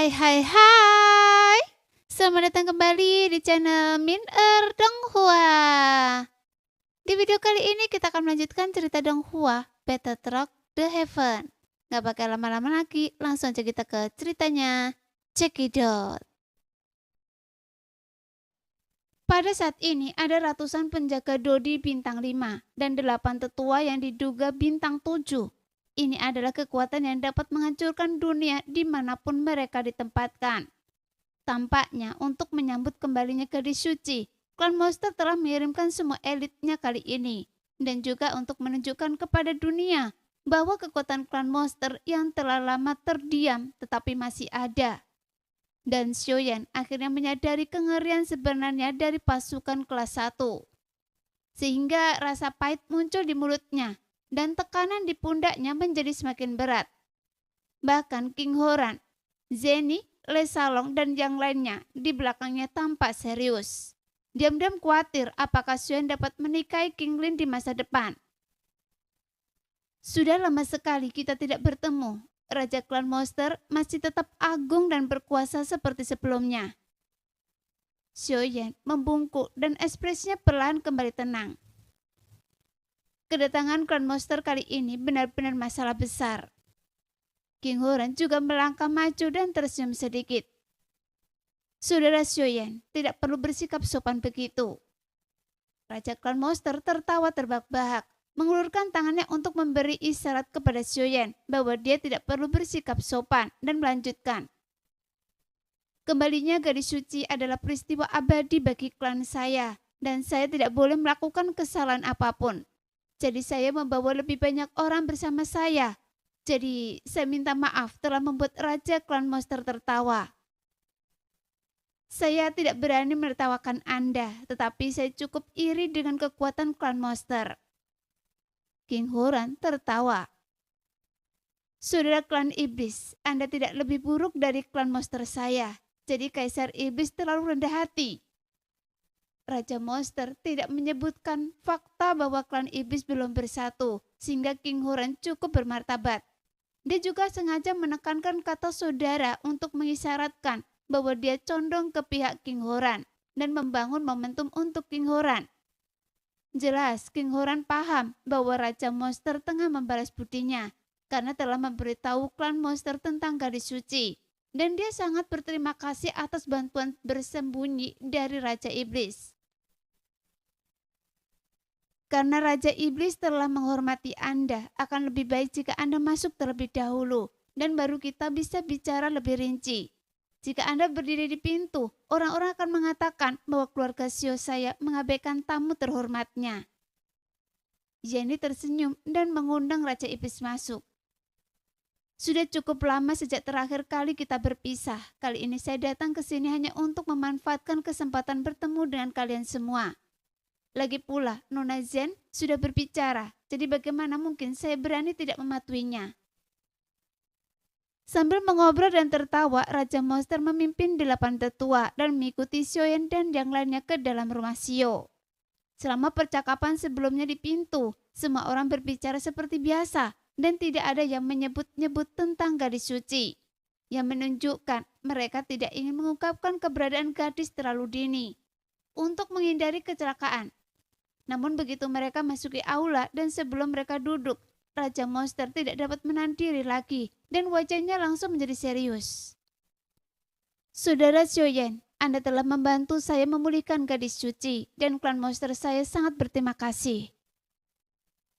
Hai hai hai. Selamat datang kembali di channel Min Donghua. Di video kali ini kita akan melanjutkan cerita Donghua, Better Truck The Heaven. Gak pakai lama-lama lagi, langsung aja kita ke ceritanya. Check it out. Pada saat ini ada ratusan penjaga Dodi bintang 5 dan 8 tetua yang diduga bintang 7. Ini adalah kekuatan yang dapat menghancurkan dunia dimanapun mereka ditempatkan. Tampaknya untuk menyambut kembalinya gadis suci, klan monster telah mengirimkan semua elitnya kali ini. Dan juga untuk menunjukkan kepada dunia bahwa kekuatan klan monster yang telah lama terdiam tetapi masih ada. Dan Xiaoyan akhirnya menyadari kengerian sebenarnya dari pasukan kelas 1. Sehingga rasa pahit muncul di mulutnya dan tekanan di pundaknya menjadi semakin berat. Bahkan King Horan, Zeni, Le Salong, dan yang lainnya di belakangnya tampak serius. Diam-diam khawatir apakah Xiaoyan dapat menikahi King Lin di masa depan. Sudah lama sekali kita tidak bertemu. Raja klan monster masih tetap agung dan berkuasa seperti sebelumnya. Xiaoyan membungkuk dan ekspresinya perlahan kembali tenang. Kedatangan klan monster kali ini benar-benar masalah besar. King Horan juga melangkah maju dan tersenyum sedikit. Saudara Xiaoyan tidak perlu bersikap sopan begitu. Raja klan monster tertawa terbahak-bahak, mengulurkan tangannya untuk memberi isyarat kepada Xiaoyan bahwa dia tidak perlu bersikap sopan dan melanjutkan. Kembalinya gadis suci adalah peristiwa abadi bagi klan saya dan saya tidak boleh melakukan kesalahan apapun. Jadi saya membawa lebih banyak orang bersama saya. Jadi saya minta maaf telah membuat Raja klan monster tertawa. Saya tidak berani menertawakan Anda, tetapi saya cukup iri dengan kekuatan klan monster. King Horan tertawa. Saudara klan iblis, Anda tidak lebih buruk dari klan monster saya. Jadi Kaisar Iblis terlalu rendah hati. Raja monster tidak menyebutkan fakta bahwa klan iblis belum bersatu, sehingga King Horan cukup bermartabat. Dia juga sengaja menekankan kata saudara untuk mengisyaratkan bahwa dia condong ke pihak King Horan dan membangun momentum untuk King Horan. Jelas King Horan paham bahwa Raja monster tengah membalas budinya karena telah memberitahu klan monster tentang gadis suci. Dan dia sangat berterima kasih atas bantuan bersembunyi dari Raja Iblis. Karena Raja Iblis telah menghormati Anda, akan lebih baik jika Anda masuk terlebih dahulu dan baru kita bisa bicara lebih rinci. Jika Anda berdiri di pintu, orang-orang akan mengatakan bahwa keluarga Xiao saya mengabaikan tamu terhormatnya. Jenny tersenyum dan mengundang Raja Iblis masuk. Sudah cukup lama sejak terakhir kali kita berpisah. Kali ini saya datang ke sini hanya untuk memanfaatkan kesempatan bertemu dengan kalian semua. Lagi pula, Nona Zen sudah berbicara, jadi bagaimana mungkin saya berani tidak mematuhinya? Sambil mengobrol dan tertawa, Raja monster memimpin 8 tetua dan mengikuti Xiaoyan dan yang lainnya ke dalam rumah Xiao. Selama percakapan sebelumnya di pintu, semua orang berbicara seperti biasa dan tidak ada yang menyebut-nyebut tentang gadis suci, yang menunjukkan mereka tidak ingin mengungkapkan keberadaan gadis terlalu dini untuk menghindari kecelakaan. Namun begitu mereka masuki aula dan sebelum mereka duduk, Raja monster tidak dapat menahan diri lagi dan wajahnya langsung menjadi serius. Saudara Xiaoyan, Anda telah membantu saya memulihkan gadis suci dan klan monster saya sangat berterima kasih.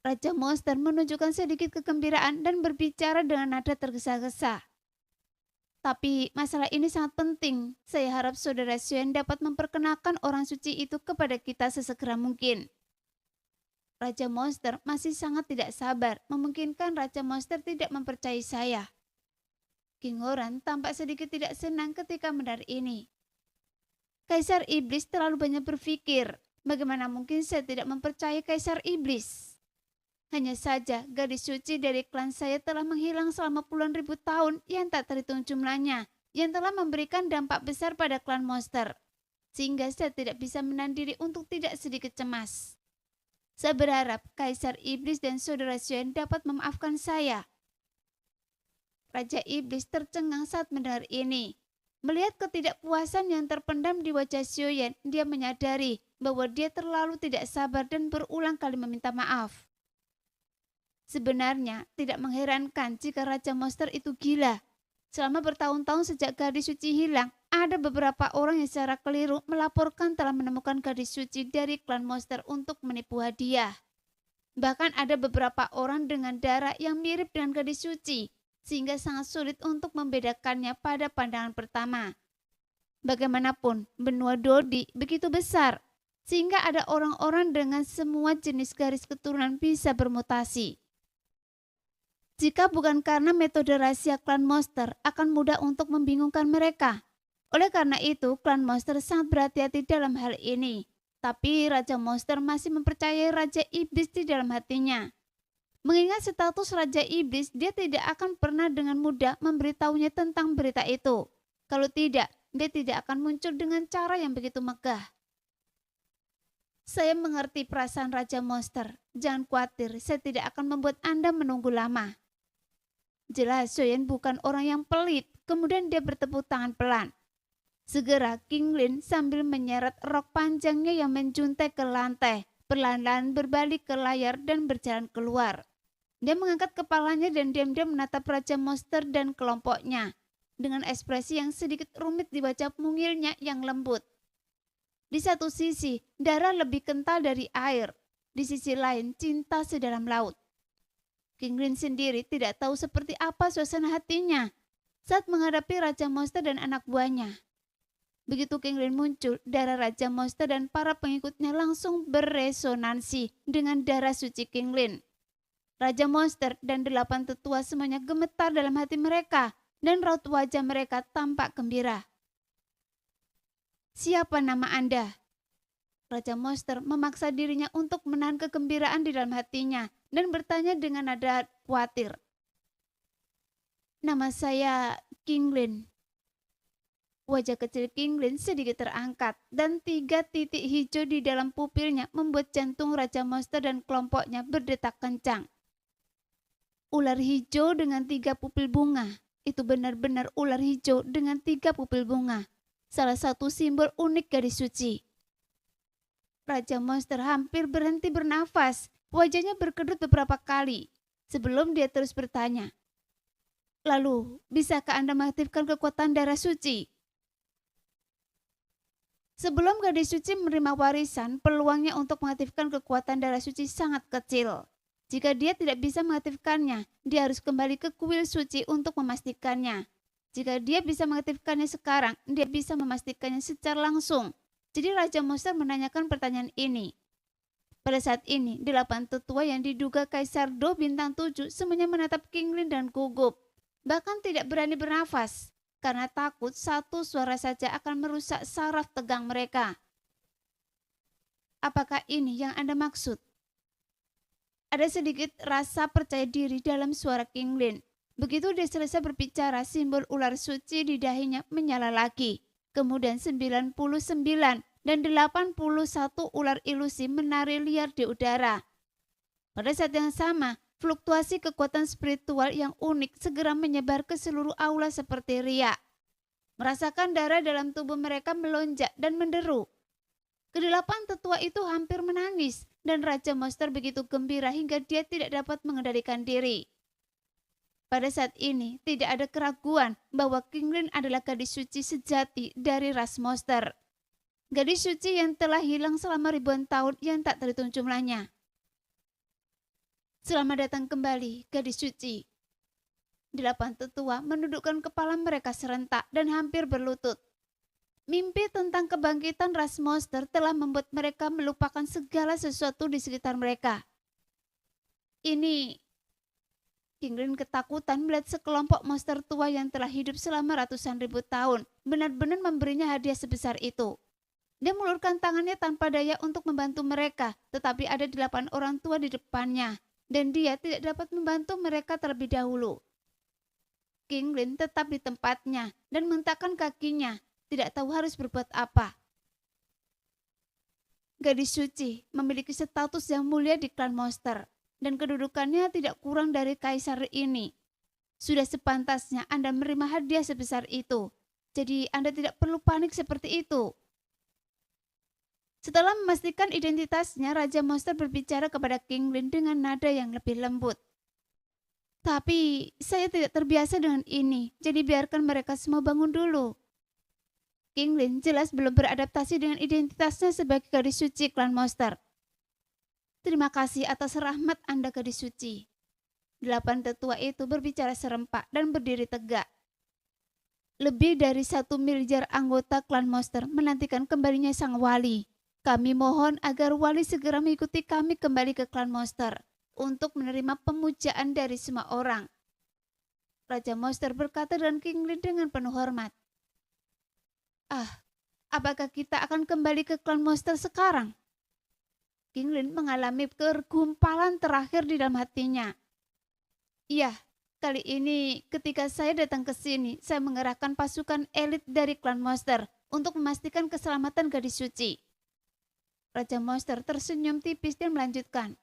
Raja monster menunjukkan sedikit kegembiraan dan berbicara dengan nada tergesa-gesa. Tapi masalah ini sangat penting. Saya harap saudara Xiaoyan dapat memperkenalkan orang suci itu kepada kita sesegera mungkin. Raja monster masih sangat tidak sabar, memungkinkan Raja monster tidak mempercayai saya. King Horan tampak sedikit tidak senang ketika mendengar ini. Kaisar Iblis terlalu banyak berpikir, bagaimana mungkin saya tidak mempercayai Kaisar Iblis? Hanya saja gadis suci dari klan saya telah menghilang selama puluhan ribu tahun yang tak terhitung jumlahnya, yang telah memberikan dampak besar pada klan monster. Sehingga saya tidak bisa menahan diri untuk tidak sedikit cemas. Saya berharap Kaisar Iblis dan Saudara Xiaoyan dapat memaafkan saya. Raja Iblis tercengang saat mendengar ini. Melihat ketidakpuasan yang terpendam di wajah Xiaoyan, dia menyadari bahwa dia terlalu tidak sabar dan berulang kali meminta maaf. Sebenarnya tidak mengherankan jika Raja Monster itu gila. Selama bertahun-tahun sejak gadis suci hilang, ada beberapa orang yang secara keliru melaporkan telah menemukan gadis suci dari klan monster untuk menipu hadiah. Bahkan ada beberapa orang dengan darah yang mirip dengan gadis suci, sehingga sangat sulit untuk membedakannya pada pandangan pertama. Bagaimanapun, benua Dodi begitu besar, sehingga ada orang-orang dengan semua jenis garis keturunan bisa bermutasi. Jika bukan karena metode rahasia klan monster akan mudah untuk membingungkan mereka. Oleh karena itu, klan monster sangat berhati-hati dalam hal ini. Tapi Raja Monster masih mempercayai Raja Iblis di dalam hatinya. Mengingat status Raja Iblis, dia tidak akan pernah dengan mudah memberitahunya tentang berita itu. Kalau tidak, dia tidak akan muncul dengan cara yang begitu megah. Saya mengerti perasaan Raja Monster. Jangan khawatir, saya tidak akan membuat Anda menunggu lama. Jelas Xiaoyan bukan orang yang pelit. Kemudian dia bertepuk tangan pelan. Segera King Lin sambil menyeret rok panjangnya yang menjuntai ke lantai, perlahan-lahan berbalik ke layar dan berjalan keluar. Dia mengangkat kepalanya dan diam-diam menatap Raja Monster dan kelompoknya, dengan ekspresi yang sedikit rumit di wajah mungilnya yang lembut. Di satu sisi, darah lebih kental dari air. Di sisi lain, cinta sedalam laut. King Lin sendiri tidak tahu seperti apa suasana hatinya saat menghadapi Raja Monster dan anak buahnya. Begitu King Lin muncul, darah Raja Monster dan para pengikutnya langsung beresonansi dengan darah suci King Lin. Raja Monster dan 8 tetua semuanya gemetar dalam hati mereka dan raut wajah mereka tampak gembira. Siapa nama Anda? Raja Monster memaksa dirinya untuk menahan kegembiraan di dalam hatinya dan bertanya dengan nada khawatir. Nama saya King Lin. Wajah kecil King Lin sedikit terangkat dan 3 titik hijau di dalam pupilnya membuat jantung Raja Monster dan kelompoknya berdetak kencang. Ular hijau dengan 3 pupil bunga. Itu benar-benar ular hijau dengan 3 pupil bunga. Salah satu simbol unik gadis suci. Raja Monster hampir berhenti bernafas. Wajahnya berkedut beberapa kali sebelum dia terus bertanya. Lalu, bisakah Anda mengaktifkan kekuatan darah suci? Sebelum gadis suci menerima warisan, peluangnya untuk mengaktifkan kekuatan darah suci sangat kecil. Jika dia tidak bisa mengaktifkannya, dia harus kembali ke kuil suci untuk memastikannya. Jika dia bisa mengaktifkannya sekarang, dia bisa memastikannya secara langsung. Jadi Raja Monster menanyakan pertanyaan ini. Pada saat ini, 8 tetua yang diduga Kaisar Do bintang 7 semuanya menatap King Lin dan gugup. Bahkan tidak berani bernafas. Karena takut satu suara saja akan merusak saraf tegang mereka. Apakah ini yang Anda maksud? Ada sedikit rasa percaya diri dalam suara King Lin. Begitu dia selesai berbicara, simbol ular suci di dahinya menyala lagi. Kemudian 99 dan 81 ular ilusi menari liar di udara. Pada saat yang sama, fluktuasi kekuatan spiritual yang unik segera menyebar ke seluruh aula seperti riak. Merasakan darah dalam tubuh mereka melonjak dan menderu. Ke-8 tetua itu hampir menangis dan Raja Monster begitu gembira hingga dia tidak dapat mengendalikan diri. Pada saat ini tidak ada keraguan bahwa King Lin adalah gadis suci sejati dari ras monster. Gadis suci yang telah hilang selama ribuan tahun yang tak terhitung jumlahnya. Selamat datang kembali, gadis suci. 8 tetua menundukkan kepala mereka serentak dan hampir berlutut. Mimpi tentang kebangkitan ras monster telah membuat mereka melupakan segala sesuatu di sekitar mereka. Ini... King Lin ketakutan melihat sekelompok monster tua yang telah hidup selama ratusan ribu tahun benar-benar memberinya hadiah sebesar itu. Dia mengulurkan tangannya tanpa daya untuk membantu mereka, tetapi ada 8 orang tua di depannya. Dan dia tidak dapat membantu mereka terlebih dahulu. King Lin tetap di tempatnya dan menghentakkan kakinya, tidak tahu harus berbuat apa. Gadis suci memiliki status yang mulia di klan monster, dan kedudukannya tidak kurang dari kaisar ini. Sudah sepantasnya Anda menerima hadiah sebesar itu. Jadi Anda tidak perlu panik seperti itu. Setelah memastikan identitasnya, Raja Monster berbicara kepada King Lin dengan nada yang lebih lembut. Tapi saya tidak terbiasa dengan ini, jadi biarkan mereka semua bangun dulu. King Lin jelas belum beradaptasi dengan identitasnya sebagai gadis suci klan Monster. Terima kasih atas rahmat Anda, gadis suci. 8 tetua itu berbicara serempak dan berdiri tegak. Lebih dari 1 miliar anggota klan Monster menantikan kembalinya sang wali. Kami mohon agar wali segera mengikuti kami kembali ke klan Monster untuk menerima pemujaan dari semua orang. Raja Monster berkata dengan King Lin dengan penuh hormat. Apakah kita akan kembali ke klan Monster sekarang? King Lin mengalami kegumpalan terakhir di dalam hatinya. Iya, kali ini ketika saya datang ke sini, saya mengerahkan pasukan elit dari klan Monster untuk memastikan keselamatan gadis suci. Raja Monster tersenyum tipis dan melanjutkan.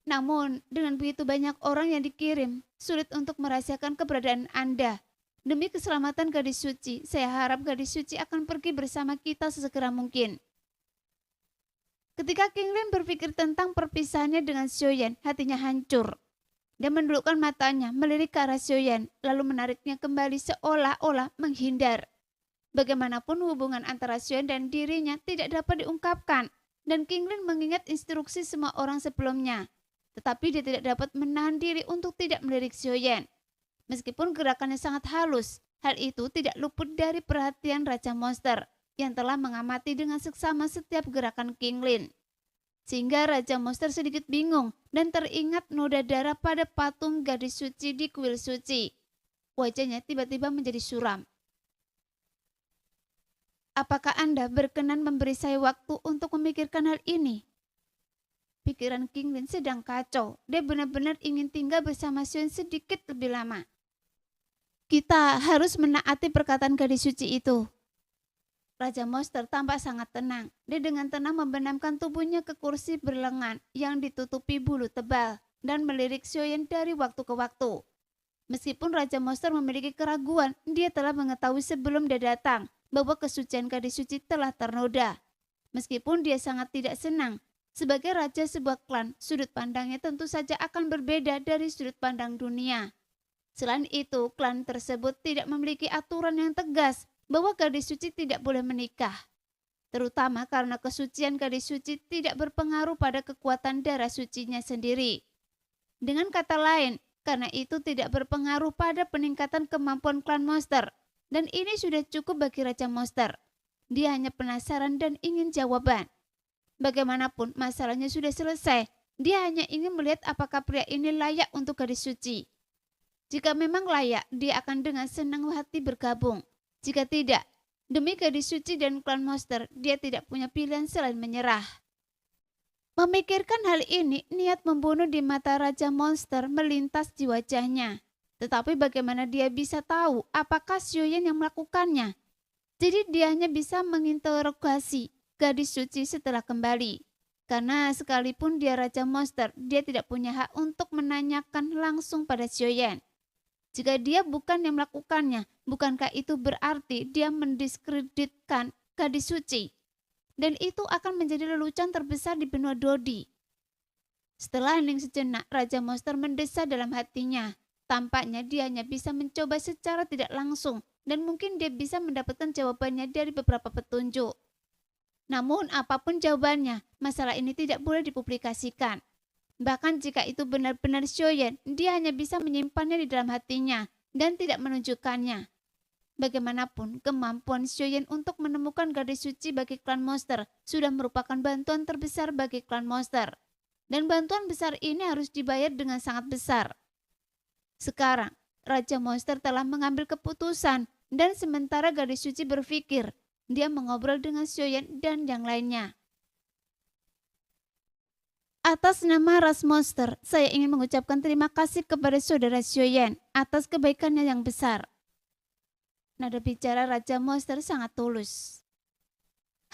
Namun, dengan begitu banyak orang yang dikirim, sulit untuk merahasiakan keberadaan Anda. Demi keselamatan gadis suci, saya harap gadis suci akan pergi bersama kita sesegera mungkin. Ketika King Lin berpikir tentang perpisahannya dengan Xiaoyan, hatinya hancur. Dia mendudukkan matanya, melirik ke arah Xiaoyan, lalu menariknya kembali seolah-olah menghindar. Bagaimanapun hubungan antara Xiaoyan dan dirinya tidak dapat diungkapkan, dan King Lin mengingat instruksi semua orang sebelumnya. Tetapi dia tidak dapat menahan diri untuk tidak melirik Xiaoyan. Meskipun gerakannya sangat halus, hal itu tidak luput dari perhatian Raja Monster yang telah mengamati dengan seksama setiap gerakan King Lin. Sehingga Raja Monster sedikit bingung dan teringat noda darah pada patung gadis suci di kuil suci. Wajahnya tiba-tiba menjadi suram. Apakah Anda berkenan memberi saya waktu untuk memikirkan hal ini? Pikiran King Lin sedang kacau. Dia benar-benar ingin tinggal bersama Xiaoyan sedikit lebih lama. Kita harus menaati perkataan gadis suci itu. Raja Monster tampak sangat tenang. Dia dengan tenang membenamkan tubuhnya ke kursi berlengan yang ditutupi bulu tebal dan melirik Xiaoyan dari waktu ke waktu. Meskipun Raja Monster memiliki keraguan, dia telah mengetahui sebelum dia datang bahwa kesucian gadis suci telah ternoda. Meskipun dia sangat tidak senang, sebagai raja sebuah klan, sudut pandangnya tentu saja akan berbeda dari sudut pandang dunia. Selain itu, klan tersebut tidak memiliki aturan yang tegas bahwa gadis suci tidak boleh menikah. Terutama karena kesucian gadis suci tidak berpengaruh pada kekuatan darah sucinya sendiri. Dengan kata lain, karena itu tidak berpengaruh pada peningkatan kemampuan klan Monster. Dan ini sudah cukup bagi Raja Monster. Dia hanya penasaran dan ingin jawaban. Bagaimanapun masalahnya sudah selesai. Dia hanya ingin melihat apakah pria ini layak untuk gadis suci. Jika memang layak, dia akan dengan senang hati bergabung. Jika tidak, demi gadis suci dan klan Monster, dia tidak punya pilihan selain menyerah. Memikirkan hal ini, niat membunuh di mata Raja Monster melintas di wajahnya. Tetapi bagaimana dia bisa tahu apakah Xiaoyan yang melakukannya? Jadi dia hanya bisa menginterogasi gadis suci setelah kembali. Karena sekalipun dia Raja Monster, dia tidak punya hak untuk menanyakan langsung pada Xiaoyan. Jika dia bukan yang melakukannya, bukankah itu berarti dia mendiskreditkan gadis suci? Dan itu akan menjadi lelucon terbesar di benua Dodi. Setelah hening sejenak, Raja Monster mendesah dalam hatinya. Tampaknya dia hanya bisa mencoba secara tidak langsung dan mungkin dia bisa mendapatkan jawabannya dari beberapa petunjuk. Namun apapun jawabannya, masalah ini tidak boleh dipublikasikan. Bahkan jika itu benar-benar Xiaoyan, dia hanya bisa menyimpannya di dalam hatinya dan tidak menunjukkannya. Bagaimanapun, kemampuan Xiaoyan untuk menemukan gadis suci bagi klan Monster sudah merupakan bantuan terbesar bagi klan Monster. Dan bantuan besar ini harus dibayar dengan sangat besar. Sekarang, Raja Monster telah mengambil keputusan dan sementara gadis suci berpikir, dia mengobrol dengan Xiaoyan dan yang lainnya. Atas nama ras Monster, saya ingin mengucapkan terima kasih kepada saudara Xiaoyan atas kebaikannya yang besar. Nada bicara Raja Monster sangat tulus.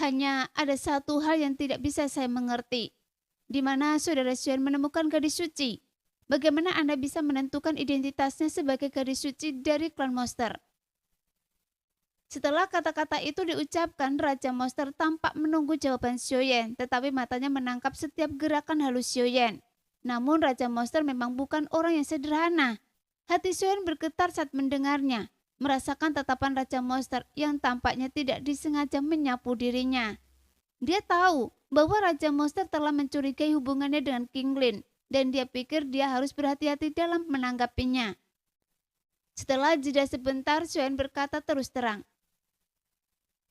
Hanya ada satu hal yang tidak bisa saya mengerti. Di mana saudara Xiaoyan menemukan gadis suci? Bagaimana Anda bisa menentukan identitasnya sebagai gadis suci dari klan Monster? Setelah kata-kata itu diucapkan, Raja Monster tampak menunggu jawaban Xiaoyan, tetapi matanya menangkap setiap gerakan halus Xiaoyan. Namun Raja Monster memang bukan orang yang sederhana. Hati Xiaoyan bergetar saat mendengarnya, merasakan tatapan Raja Monster yang tampaknya tidak disengaja menyapu dirinya. Dia tahu bahwa Raja Monster telah mencurigai hubungannya dengan King Lin, dan dia pikir dia harus berhati-hati dalam menanggapinya. Setelah jeda sebentar, Xiaoyan berkata terus terang,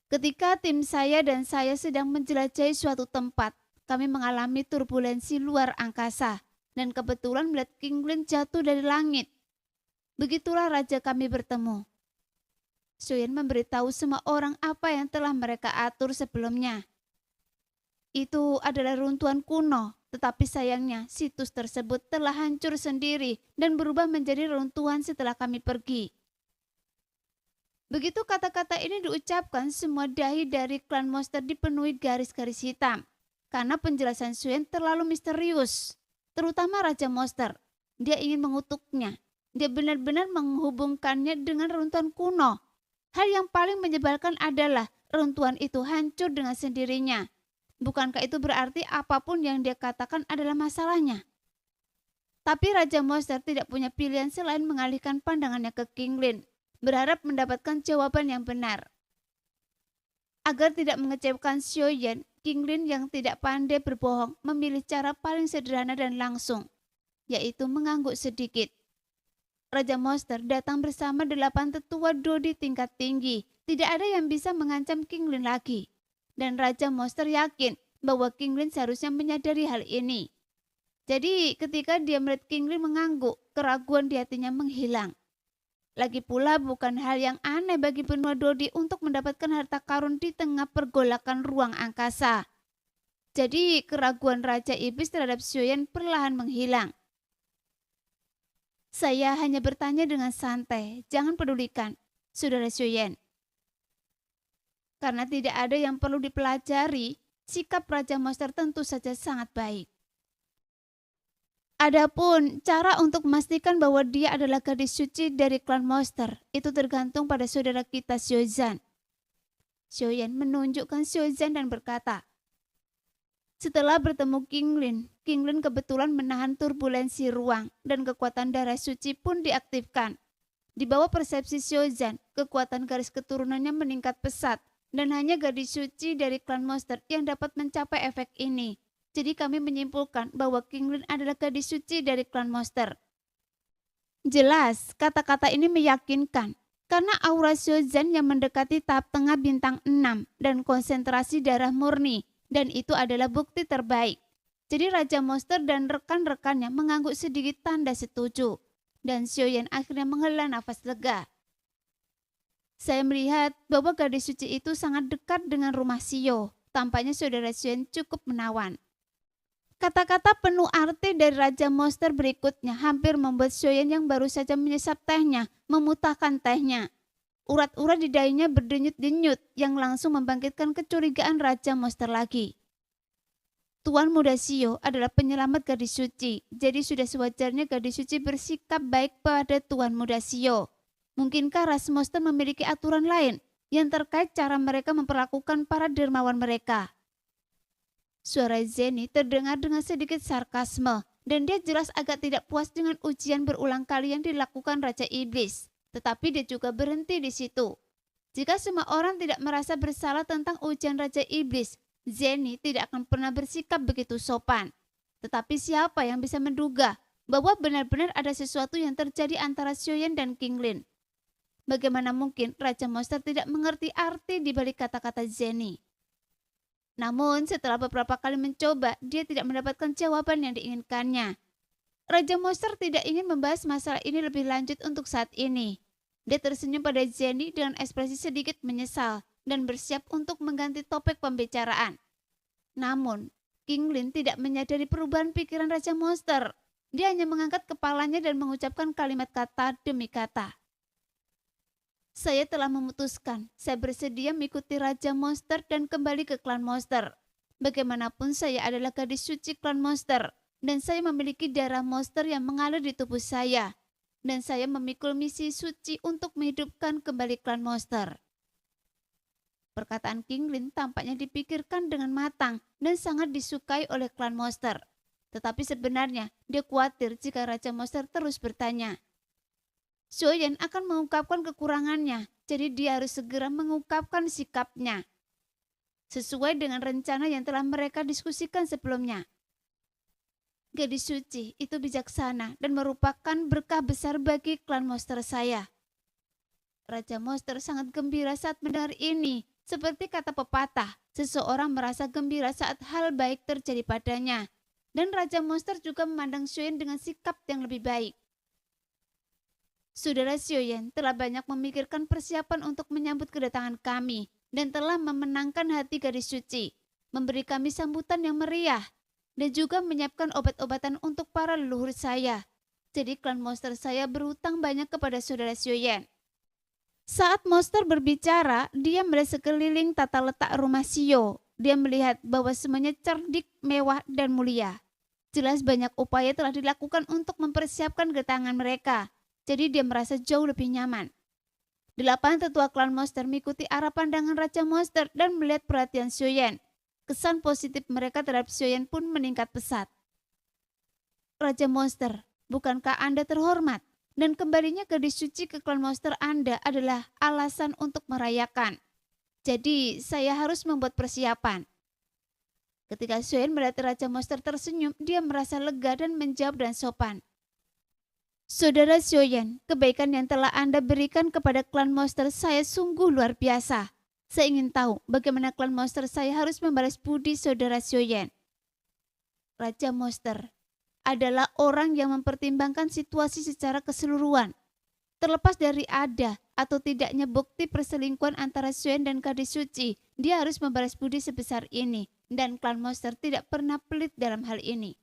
"Ketika tim saya dan saya sedang menjelajahi suatu tempat, kami mengalami turbulensi luar angkasa, dan kebetulan melihat King Lin jatuh dari langit. Begitulah raja kami bertemu." Xiaoyan memberitahu semua orang apa yang telah mereka atur sebelumnya. Itu adalah runtuhan kuno, tetapi sayangnya situs tersebut telah hancur sendiri dan berubah menjadi runtuhan setelah kami pergi. Begitu kata-kata ini diucapkan, semua dahi dari klan Monster dipenuhi garis-garis hitam. Karena penjelasan Xiaoyan terlalu misterius, terutama Raja Monster. Dia ingin mengutuknya. Dia benar-benar menghubungkannya dengan runtuhan kuno. Hal yang paling menyebalkan adalah runtuhan itu hancur dengan sendirinya. Bukankah itu berarti apapun yang dia katakan adalah masalahnya? Tapi Raja Monster tidak punya pilihan selain mengalihkan pandangannya ke King Lin, berharap mendapatkan jawaban yang benar. Agar tidak mengecewakan Xiaoyan, King Lin yang tidak pandai berbohong memilih cara paling sederhana dan langsung, yaitu mengangguk sedikit. Raja Monster datang bersama 8 tetua Dodi tingkat tinggi. Tidak ada yang bisa mengancam King Lin lagi. Dan Raja Monster yakin bahwa King Lin seharusnya menyadari hal ini. Jadi ketika dia melihat King Lin mengangguk, keraguan di hatinya menghilang. Lagi pula bukan hal yang aneh bagi benua Dodi untuk mendapatkan harta karun di tengah pergolakan ruang angkasa. Jadi keraguan Raja Iblis terhadap Xiaoyan perlahan menghilang. "Saya hanya bertanya dengan santai, jangan pedulikan, Saudara Xiaoyan. Karena tidak ada yang perlu dipelajari, sikap Raja Monster tentu saja sangat baik. Adapun cara untuk memastikan bahwa dia adalah gadis suci dari klan Monster, itu tergantung pada saudara kita Xiaozan." Xiaoyan menunjukkan Xiaozan dan berkata, "Setelah bertemu King Lin kebetulan menahan turbulensi ruang dan kekuatan darah suci pun diaktifkan. Di bawah persepsi Xiaozan, kekuatan garis keturunannya meningkat pesat dan hanya gadis suci dari klan Monster yang dapat mencapai efek ini. Jadi kami menyimpulkan bahwa King Lin adalah gadis suci dari klan Monster." Jelas, kata-kata ini meyakinkan karena aura Xiaozan yang mendekati tahap tengah bintang 6 dan konsentrasi darah murni, dan itu adalah bukti terbaik. Jadi Raja Monster dan rekan-rekannya mengangguk sedikit tanda setuju, dan Xiaoyan akhirnya menghela nafas lega. "Saya melihat bahwa gadis suci itu sangat dekat dengan rumah Xiao. Tampaknya saudara Xiaoyan cukup menawan." Kata-kata penuh arti dari Raja Monster berikutnya hampir membuat Xiaoyan yang baru saja menyesap tehnya memutahkan tehnya. Urat-urat di dahinya berdenyut-denyut yang langsung membangkitkan kecurigaan Raja Monster lagi. Tuan Muda Xiao adalah penyelamat gadis suci, jadi sudah sewajarnya gadis suci bersikap baik pada Tuan Muda Xiao. Mungkinkah ras Monster memiliki aturan lain yang terkait cara mereka memperlakukan para dermawan mereka? Suara Zeni terdengar dengan sedikit sarkasme, dan dia jelas agak tidak puas dengan ujian berulang kali yang dilakukan Raja Iblis. Tetapi dia juga berhenti di situ. Jika semua orang tidak merasa bersalah tentang ujian Raja Iblis, Zeni tidak akan pernah bersikap begitu sopan. Tetapi siapa yang bisa menduga bahwa benar-benar ada sesuatu yang terjadi antara Xiaoyan dan King Lin? Bagaimana mungkin Raja Monster tidak mengerti arti di balik kata-kata Zeni? Namun setelah beberapa kali mencoba, dia tidak mendapatkan jawaban yang diinginkannya. Raja Monster tidak ingin membahas masalah ini lebih lanjut untuk saat ini. Dia tersenyum pada Zeni dengan ekspresi sedikit menyesal dan bersiap untuk mengganti topik pembicaraan. Namun, King Lin tidak menyadari perubahan pikiran Raja Monster. Dia hanya mengangkat kepalanya dan mengucapkan kalimat kata demi kata. "Saya telah memutuskan, saya bersedia mengikuti Raja Monster dan kembali ke klan Monster. Bagaimanapun saya adalah gadis suci klan Monster. dan saya memiliki darah monster yang mengalir di tubuh saya. Dan saya memikul misi suci untuk menghidupkan kembali klan monster. Perkataan King Lin tampaknya dipikirkan dengan matang dan sangat disukai oleh klan monster. Tetapi sebenarnya dia khawatir jika Raja Monster terus bertanya. Xiaoyan akan mengungkapkan kekurangannya, jadi dia harus segera mengungkapkan sikapnya. Sesuai dengan rencana yang telah mereka diskusikan sebelumnya. Gadis suci itu bijaksana dan merupakan berkah besar bagi klan monster saya. Raja Monster sangat gembira saat mendengar ini. Seperti kata pepatah, seseorang merasa gembira saat hal baik terjadi padanya. Dan Raja Monster juga memandang Xiaoyan dengan sikap yang lebih baik. Saudara Xiaoyan telah banyak memikirkan persiapan untuk menyambut kedatangan kami dan telah memenangkan hati gadis suci, memberi kami sambutan yang meriah, dan juga menyiapkan obat-obatan untuk para leluhur saya. Jadi klan monster saya berhutang banyak kepada saudara Xiaoyan. Saat monster berbicara, dia melihat sekeliling tata letak rumah Xiao. Dia melihat bahwa semuanya cerdik, mewah, dan mulia. Jelas banyak upaya telah dilakukan untuk mempersiapkan kedatangan mereka. Jadi dia merasa jauh lebih nyaman. 8 tetua klan monster mengikuti arah pandangan Raja Monster dan melihat perhatian Xiaoyan. Kesan positif mereka terhadap Xiaoyan pun meningkat pesat. Raja Monster, bukankah Anda terhormat? Dan kembalinya gadis suci ke klan monster Anda adalah alasan untuk merayakan. Jadi saya harus membuat persiapan. Ketika Xiaoyan melihat Raja Monster tersenyum, dia merasa lega dan menjawab dengan sopan. Saudara Xiaoyan, kebaikan yang telah Anda berikan kepada klan monster saya sungguh luar biasa. Saya ingin tahu bagaimana klan monster saya harus membalas budi saudara Xiaoyan. Raja Monster adalah orang yang mempertimbangkan situasi secara keseluruhan. Terlepas dari ada atau tidaknya bukti perselingkuhan antara Xiaoyan dan gadis suci, dia harus membalas budi sebesar ini. Dan klan monster tidak pernah pelit dalam hal ini.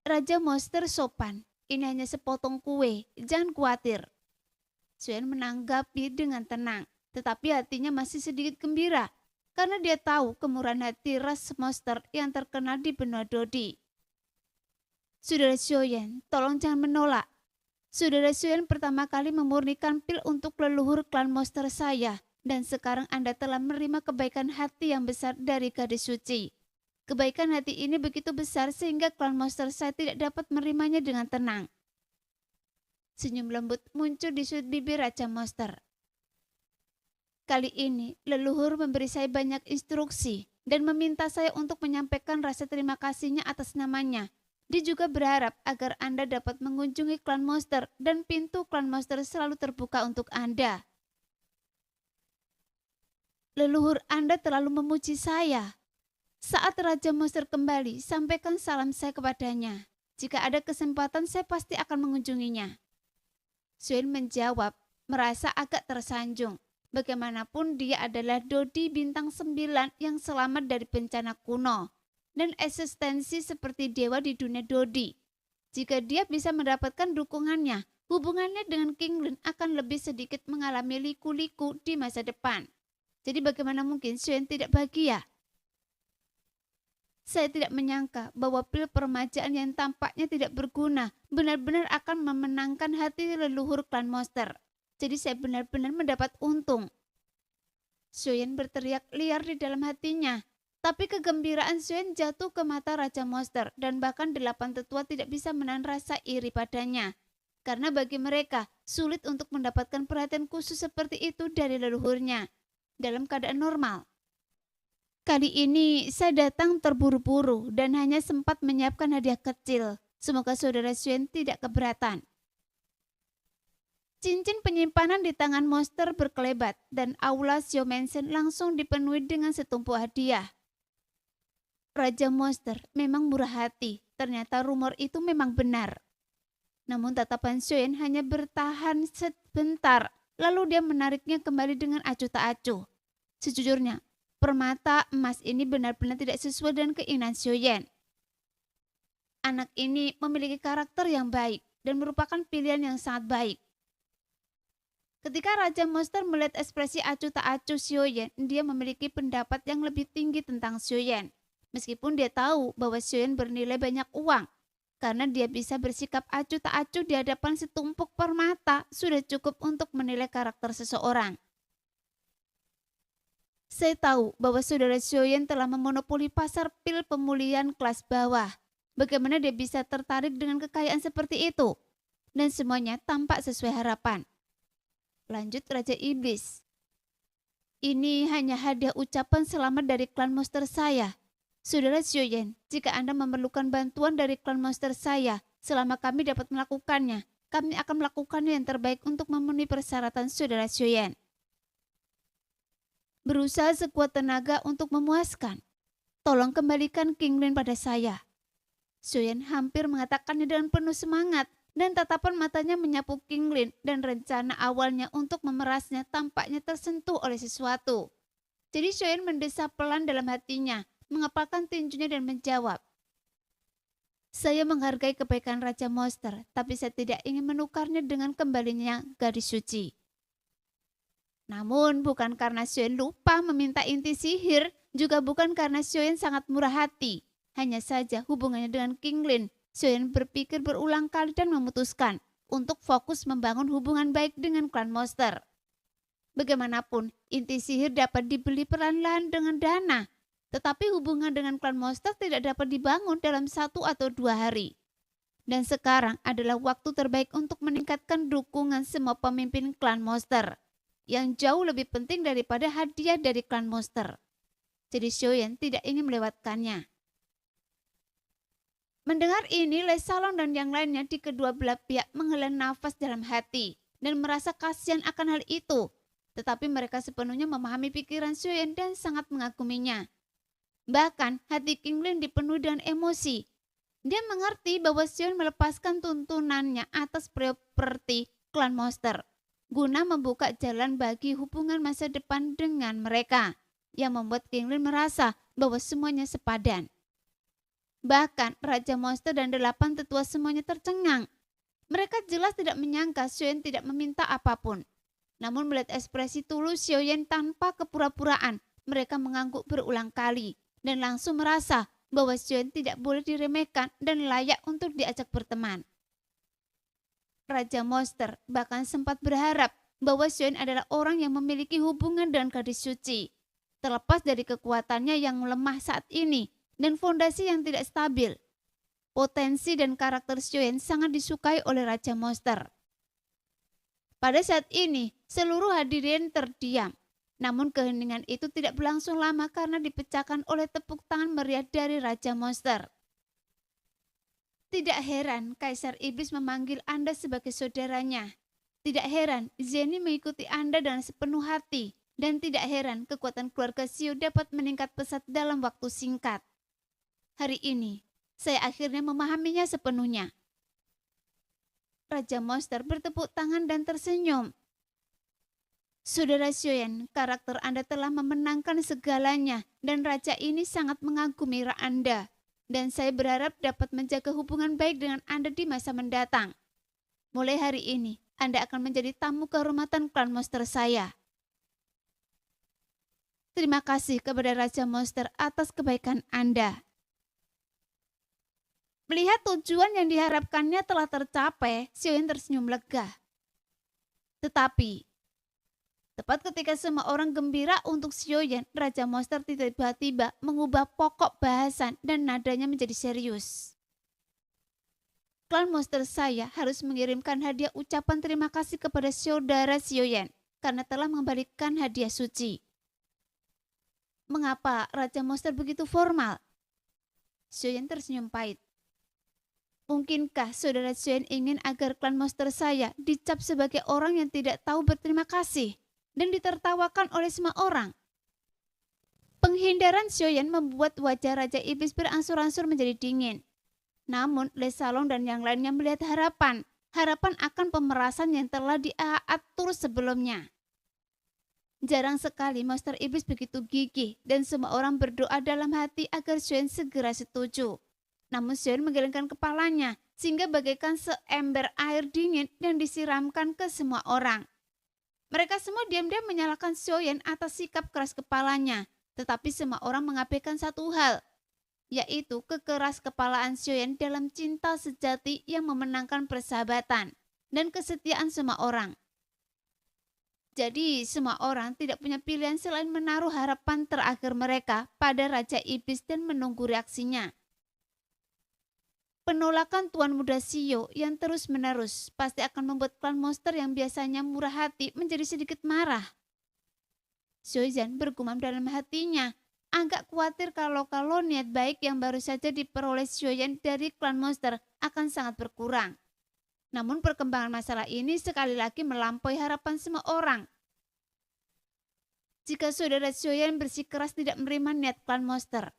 Raja Monster sopan, ini hanya sepotong kue, jangan khawatir. Xiaoyan menanggapi dengan tenang. Tetapi hatinya masih sedikit gembira karena dia tahu kemurahan hati ras monster yang terkenal di benua Dodi. Saudara Xiaoyan, tolong jangan menolak. Saudara Xiaoyan pertama kali memurnikan pil untuk leluhur klan monster saya dan sekarang Anda telah menerima kebaikan hati yang besar dari gadis suci. Kebaikan hati ini begitu besar sehingga klan monster saya tidak dapat menerimanya dengan tenang. Senyum lembut muncul di sudut bibir Raja Monster. Kali ini, leluhur memberi saya banyak instruksi dan meminta saya untuk menyampaikan rasa terima kasihnya atas namanya. Dia juga berharap agar Anda dapat mengunjungi klan monster dan pintu klan monster selalu terbuka untuk Anda. Leluhur Anda terlalu memuji saya. Saat Raja Monster kembali, sampaikan salam saya kepadanya. Jika ada kesempatan, saya pasti akan mengunjunginya. Xiaoyan menjawab, merasa agak tersanjung. Bagaimanapun dia adalah Dodi bintang 9 yang selamat dari bencana kuno dan eksistensi seperti dewa di dunia Dodi. Jika dia bisa mendapatkan dukungannya, hubungannya dengan King Lin akan lebih sedikit mengalami liku-liku di masa depan. Jadi bagaimana mungkin Xiaoyan tidak bahagia? Saya tidak menyangka bahwa pil permajaan yang tampaknya tidak berguna benar-benar akan memenangkan hati leluhur klan monster. Jadi saya benar-benar mendapat untung. Xiaoyan berteriak liar di dalam hatinya. Tapi kegembiraan Xiaoyan jatuh ke mata Raja Monster dan bahkan 8 tetua tidak bisa menahan rasa iri padanya. Karena bagi mereka sulit untuk mendapatkan perhatian khusus seperti itu dari leluhurnya dalam keadaan normal. Kali ini saya datang terburu-buru dan hanya sempat menyiapkan hadiah kecil. Semoga saudara Xiaoyan tidak keberatan. Cincin penyimpanan di tangan monster berkelebat dan aula Xiao Mansion langsung dipenuhi dengan setumpuk hadiah. Raja Monster memang murah hati, ternyata rumor itu memang benar. Namun tatapan Xiaoyan hanya bertahan sebentar, lalu dia menariknya kembali dengan acuh tak acuh. Sejujurnya, permata emas ini benar-benar tidak sesuai dengan keinginan Xiaoyan. Anak ini memiliki karakter yang baik dan merupakan pilihan yang sangat baik. Ketika Raja Monster melihat ekspresi acuh tak acuh Xiaoyan, dia memiliki pendapat yang lebih tinggi tentang Xiaoyan. Meskipun dia tahu bahwa Xiaoyan bernilai banyak uang, karena dia bisa bersikap acuh tak acuh di hadapan setumpuk permata sudah cukup untuk menilai karakter seseorang. Saya tahu bahwa saudara Xiaoyan telah memonopoli pasar pil pemulihan kelas bawah. Bagaimana dia bisa tertarik dengan kekayaan seperti itu? Dan semuanya tampak sesuai harapan. Lanjut Raja Iblis. Ini hanya hadiah ucapan selamat dari klan monster saya. Saudara Xiaoyan, jika Anda memerlukan bantuan dari klan monster saya, selama kami dapat melakukannya, kami akan melakukannya yang terbaik untuk memenuhi persyaratan saudara Xiaoyan. Berusaha sekuat tenaga untuk memuaskan. Tolong kembalikan Kinglin pada saya. Xiaoyan hampir mengatakannya dengan penuh semangat, dan tatapan matanya menyapu Kinglin dan rencana awalnya untuk memerasnya tampaknya tersentuh oleh sesuatu. Jadi Xiaoyan mendesah pelan dalam hatinya, mengepalkan tinjunya dan menjawab, "Saya menghargai kebaikan Raja Monster, tapi saya tidak ingin menukarnya dengan kembalinya gadis suci." Namun bukan karena Xiaoyan lupa meminta inti sihir, juga bukan karena Xiaoyan sangat murah hati. Hanya saja hubungannya dengan Kinglin, Xiaoyan berpikir berulang kali dan memutuskan untuk fokus membangun hubungan baik dengan klan monster. Bagaimanapun, inti sihir dapat dibeli perlahan-lahan dengan dana, tetapi hubungan dengan klan monster tidak dapat dibangun dalam 1 atau 2 hari. Dan sekarang adalah waktu terbaik untuk meningkatkan dukungan semua pemimpin klan monster, yang jauh lebih penting daripada hadiah dari klan monster. Jadi Xiaoyan tidak ingin melewatkannya. Mendengar ini, Lei Salong dan yang lainnya di kedua belah pihak menghela nafas dalam hati dan merasa kasihan akan hal itu. Tetapi mereka sepenuhnya memahami pikiran Xiaoyan dan sangat mengaguminya. Bahkan hati Kinglin dipenuhi dengan emosi. Dia mengerti bahwa Xiaoyan melepaskan tuntunannya atas properti klan monster guna membuka jalan bagi hubungan masa depan dengan mereka, yang membuat Kinglin merasa bahwa semuanya sepadan. Bahkan Raja Monster dan 8 tetua semuanya tercengang. Mereka jelas tidak menyangka Xiaoyan tidak meminta apapun. Namun melihat ekspresi tulus Xiaoyan tanpa kepura-puraan, mereka mengangguk berulang kali dan langsung merasa bahwa Xiaoyan tidak boleh diremehkan dan layak untuk diajak berteman. Raja Monster bahkan sempat berharap bahwa Xiaoyan adalah orang yang memiliki hubungan dengan gadis suci. Terlepas dari kekuatannya yang lemah saat ini dan fondasi yang tidak stabil, potensi dan karakter Xiaoyan sangat disukai oleh Raja Monster. Pada saat ini, seluruh hadirin terdiam. Namun keheningan itu tidak berlangsung lama karena dipecahkan oleh tepuk tangan meriah dari Raja Monster. Tidak heran Kaisar Iblis memanggil Anda sebagai saudaranya. Tidak heran Zeni mengikuti Anda dengan sepenuh hati. Dan tidak heran kekuatan keluarga Xiu dapat meningkat pesat dalam waktu singkat. Hari ini, saya akhirnya memahaminya sepenuhnya. Raja Monster bertepuk tangan dan tersenyum. Saudara Xiaoyan, karakter Anda telah memenangkan segalanya dan raja ini sangat mengagumi Anda. Dan saya berharap dapat menjaga hubungan baik dengan Anda di masa mendatang. Mulai hari ini, Anda akan menjadi tamu kehormatan klan monster saya. Terima kasih kepada Raja Monster atas kebaikan Anda. Melihat tujuan yang diharapkannya telah tercapai, Xiaoyan tersenyum lega. Tetapi, tepat ketika semua orang gembira untuk Xiaoyan, Raja Monster tiba-tiba mengubah pokok bahasan dan nadanya menjadi serius. Klan monster saya harus mengirimkan hadiah ucapan terima kasih kepada saudara Xiaoyan karena telah mengembalikan hadiah suci. Mengapa Raja Monster begitu formal? Xiaoyan tersenyum pahit. Mungkinkah saudara Xiaoyan ingin agar klan monster saya dicap sebagai orang yang tidak tahu berterima kasih dan ditertawakan oleh semua orang? Penghindaran Xiaoyan membuat wajah Raja Iblis berangsur-angsur menjadi dingin. Namun Lei Salong dan yang lainnya melihat harapan akan pemerasan yang telah diatur sebelumnya. Jarang sekali monster iblis begitu gigih dan semua orang berdoa dalam hati agar Xiaoyan segera setuju. Namun Xiaoyan menggelengkan kepalanya sehingga bagaikan seember air dingin yang disiramkan ke semua orang. Mereka semua diam-diam menyalahkan Xiaoyan atas sikap keras kepalanya, tetapi semua orang mengabaikan satu hal. yaitu kekeras-kepalaan Xiaoyan dalam cinta sejati yang memenangkan persahabatan dan kesetiaan semua orang. Jadi semua orang tidak punya pilihan selain menaruh harapan terakhir mereka pada Raja Iblis dan menunggu reaksinya. Penolakan Tuan Muda Xiao yang terus-menerus pasti akan membuat klan monster yang biasanya murah hati menjadi sedikit marah. Xiaozan bergumam dalam hatinya, agak khawatir kalau niat baik yang baru saja diperoleh Xiaoyan dari klan monster akan sangat berkurang. Namun perkembangan masalah ini sekali lagi melampaui harapan semua orang. Jika saudara Xiaoyan bersikeras tidak menerima niat klan monster,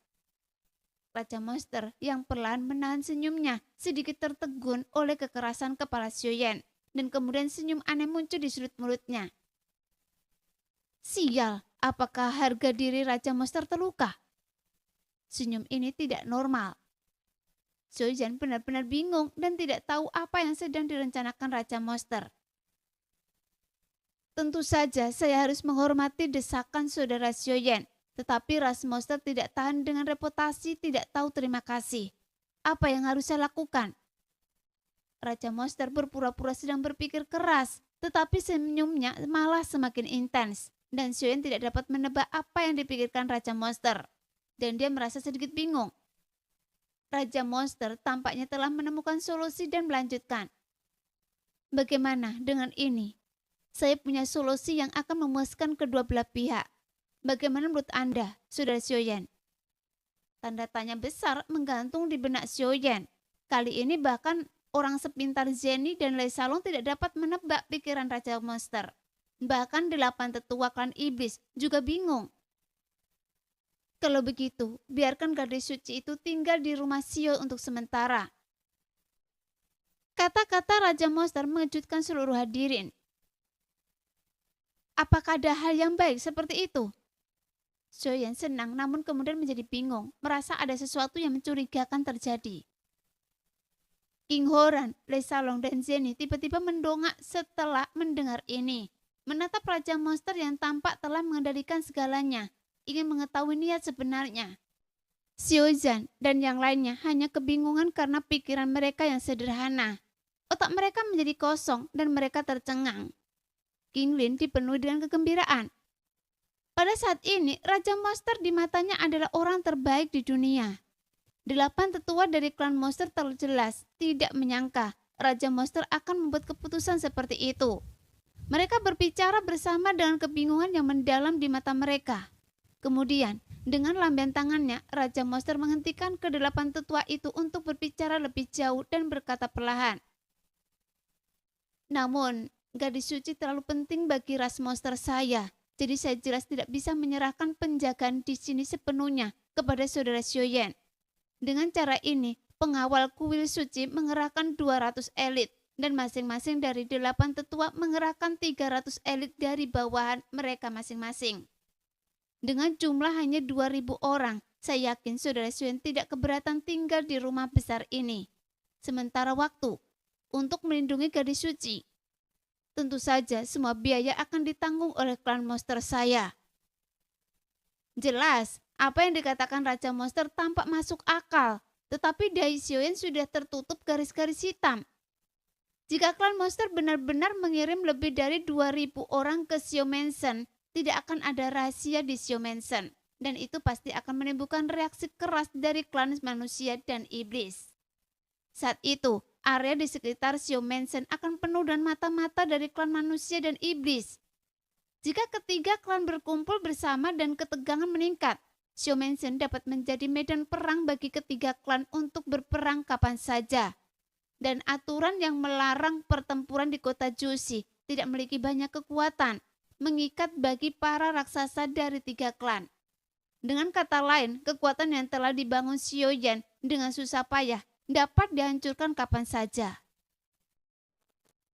Raja Monster yang perlahan menahan senyumnya sedikit tertegun oleh kekerasan kepala Xiaoyan dan kemudian senyum aneh muncul di sudut mulutnya. Sial, apakah harga diri Raja Monster terluka? Senyum ini tidak normal. Xiaoyan benar-benar bingung dan tidak tahu apa yang sedang direncanakan Raja Monster. Tentu saja saya harus menghormati desakan saudara Xiaoyan, tetapi Ras Monster tidak tahan dengan reputasi tidak tahu terima kasih. Apa yang harus saya lakukan? Raja Monster berpura-pura sedang berpikir keras, tetapi senyumnya malah semakin intens, dan Xiaoyan tidak dapat menebak apa yang dipikirkan Raja Monster, dan dia merasa sedikit bingung. Raja Monster tampaknya telah menemukan solusi dan melanjutkan. Bagaimana dengan ini? Saya punya solusi yang akan memuaskan kedua belah pihak. Bagaimana menurut Anda, Saudara Xiaoyan? Tanda tanya besar menggantung di benak Xiaoyan. Kali ini bahkan orang sepintar Zhenny dan Lei Salong tidak dapat menebak pikiran Raja Monster. Bahkan 8 tetua klan iblis juga bingung. Kalau begitu, biarkan gadis suci itu tinggal di rumah Xiao untuk sementara. Kata-kata Raja Monster mengejutkan seluruh hadirin. Apakah ada hal yang baik seperti itu? Xiaoyan senang namun kemudian menjadi bingung, merasa ada sesuatu yang mencurigakan terjadi. King Horan, Lei Salong dan Zhenny tiba-tiba mendongak setelah mendengar ini. Menatap Raja Monster yang tampak telah mengendalikan segalanya, ingin mengetahui niat sebenarnya. Xiaozan dan yang lainnya hanya kebingungan karena pikiran mereka yang sederhana. Otak mereka menjadi kosong dan mereka tercengang. King Lin dipenuhi dengan kegembiraan. Pada saat ini, Raja Monster di matanya adalah orang terbaik di dunia. 8 tetua dari klan monster terjelas tidak menyangka Raja Monster akan membuat keputusan seperti itu. Mereka berbicara bersama dengan kebingungan yang mendalam di mata mereka. Kemudian, dengan lambaian tangannya, Raja Monster menghentikan ke-8 tetua itu untuk berbicara lebih jauh dan berkata perlahan. Namun, gadis suci terlalu penting bagi ras monster saya. Jadi saya jelas tidak bisa menyerahkan penjagaan di sini sepenuhnya kepada saudara Xiaoyan. Dengan cara ini, pengawal kuil suci mengerahkan 200 elit dan masing-masing dari 8 tetua mengerahkan 300 elit dari bawahan mereka masing-masing. Dengan jumlah hanya 2.000 orang, saya yakin saudara Xiaoyan tidak keberatan tinggal di rumah besar ini. Sementara waktu untuk melindungi gadis suci. Tentu saja semua biaya akan ditanggung oleh klan monster saya. Jelas, apa yang dikatakan Raja Monster tampak masuk akal, tetapi Dai Xiaoyan sudah tertutup garis-garis hitam. Jika klan monster benar-benar mengirim lebih dari 2.000 orang ke Xiao Mansion, tidak akan ada rahasia di Xiao Mansion, dan itu pasti akan menimbulkan reaksi keras dari klan manusia dan iblis. Saat itu, area di sekitar Xiao Mansion akan penuh dengan mata-mata dari klan manusia dan iblis. Jika ketiga klan berkumpul bersama dan ketegangan meningkat, Xiao Mansion dapat menjadi medan perang bagi ketiga klan untuk berperang kapan saja. Dan aturan yang melarang pertempuran di kota Jushi tidak memiliki banyak kekuatan, mengikat bagi para raksasa dari 3 klan. Dengan kata lain, kekuatan yang telah dibangun Xiaoyan dengan susah payah dapat dihancurkan kapan saja.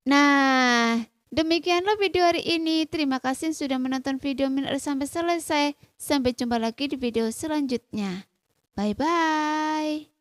Nah, demikianlah video hari ini. Terima kasih sudah menonton video Minor sampai selesai. Sampai jumpa lagi di video selanjutnya. Bye-bye.